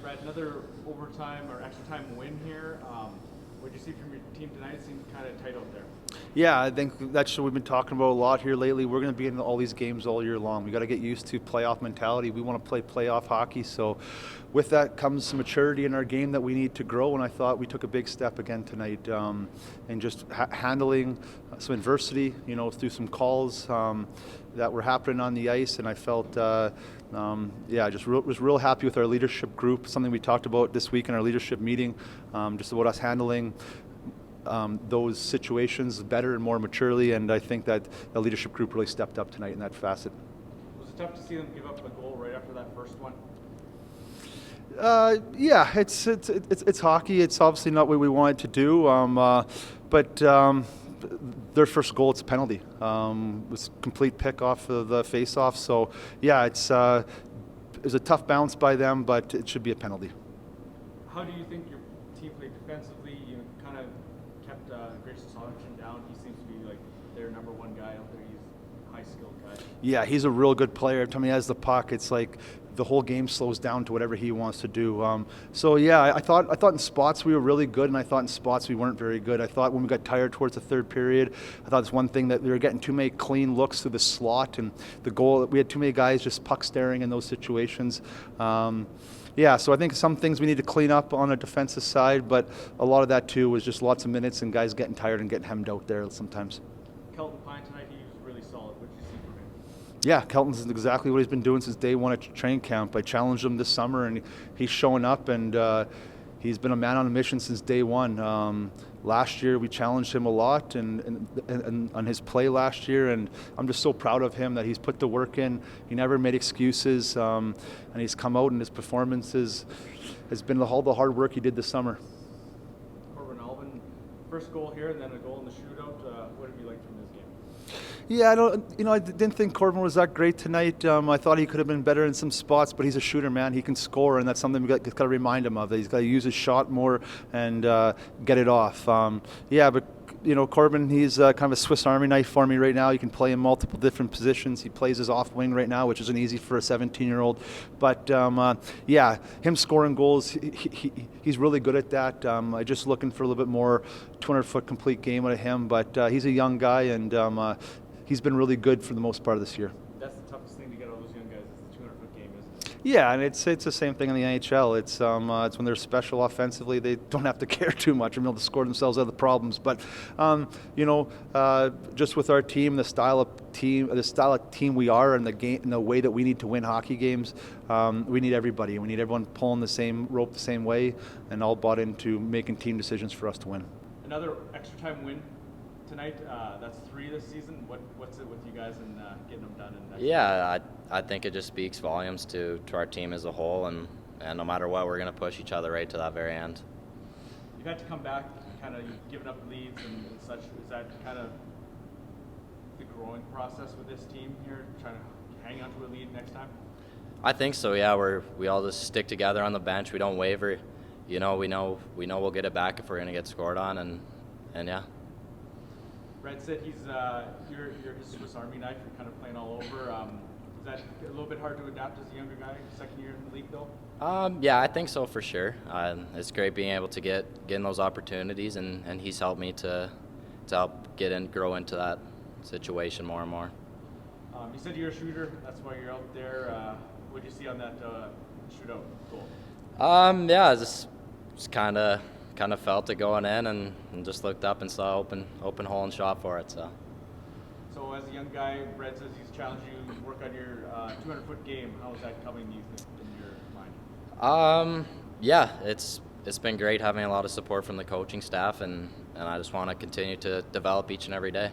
Brad, another overtime or extra time win here. What did you see from your team tonight? It seemed kind of tight out there. Yeah, I think that's what we've been talking about a lot here lately. We're going to be in all these games all year long. We got to get used to playoff mentality. We want to play playoff hockey. So with that comes some maturity in our game that we need to grow. And I thought we took a big step again tonight in just handling some adversity, through some calls that were happening on the ice. And I felt, was real happy with our leadership group, something we talked about this week in our leadership meeting, just about us handling those situations better and more maturely, and I think that the leadership group really stepped up tonight in that facet. Was it tough to see them give up a goal right after that first one? Yeah, it's hockey. It's obviously not what we wanted to do, but their first goal, it's a penalty. It was complete pick off of the face-off. So yeah, it was a tough bounce by them, but it should be a penalty. How do you think your team played defensively? You kind of kept Grayson down. He seems to be like their number one guy out there. He's a high-skilled guy. Yeah, he's a real good player. Every time he has the puck, it's like the whole game slows down to whatever he wants to do. I thought in spots we were really good, and I thought in spots we weren't very good. I thought when we got tired towards the third period, I thought it's one thing that we were getting too many clean looks through the slot, and the goal, we had too many guys just puck staring in those situations. So I think some things we need to clean up on the defensive side, but a lot of that too was just lots of minutes and guys getting tired and getting hemmed out there sometimes. Kelton Pine tonight, he was really solid. What did you see from him? Yeah, Kelton's exactly what he's been doing since day one at training camp. I challenged him this summer, and he's showing up, and he's been a man on a mission since day one. Last year, we challenged him a lot and on his play last year, and I'm just so proud of him that he's put the work in. He never made excuses, and he's come out, and his performances has been all the hard work he did this summer. Almen, first goal here, and then a goal in the shootout. What have you liked from this game? Yeah, I didn't think Corbin was that great tonight. I thought he could have been better in some spots, but he's a shooter, man. He can score, and that's something we've got to remind him of. He's got to use his shot more and get it off. Corbin, he's kind of a Swiss Army knife for me right now. He can play in multiple different positions. He plays his off wing right now, which isn't easy for a 17-year-old. But him scoring goals, he's really good at that. I'm just looking for a little bit more 200-foot complete game out of him. But he's a young guy, and he's been really good for the most part of this year. That's the toughest thing to get all those young guys is the 200-foot game, isn't it? Yeah, and it's the same thing in the NHL. It's when they're special offensively, they don't have to care too much and be able to score themselves out of the problems. But just with our team, the style of team we are, and the game, and the way that we need to win hockey games, we need everybody. We need everyone pulling the same rope the same way, and all bought into making team decisions for us to win. Another extra time win tonight. That's 3 this season. What's it with you guys and getting them done? I think it just speaks volumes to our team as a whole, and no matter what, we're going to push each other right to that very end. You've had to come back, kind of giving up leads and such. Is that kind of the growing process with this team here, trying to hang on to a lead next time? I think so. Yeah, we all just stick together on the bench. We don't waver. We know we'll get it back if we're going to get scored on, and yeah. Brad said you're his Swiss Army knife. You're kind of playing all over. Is that a little bit hard to adapt as a younger guy, second year in the league, though? Yeah, I think so for sure. It's great being able to get in those opportunities, and he's helped me to help grow into that situation more and more. You said you're a shooter. That's why you're out there. What did you see on that shootout goal? Yeah, just kind of felt it going in, and just looked up and saw open hole and shot for it. So as a young guy, Brad says he's challenged you to work on your 200-foot game. How is that coming, you think, in your mind? Yeah, it's been great having a lot of support from the coaching staff, and I just want to continue to develop each and every day.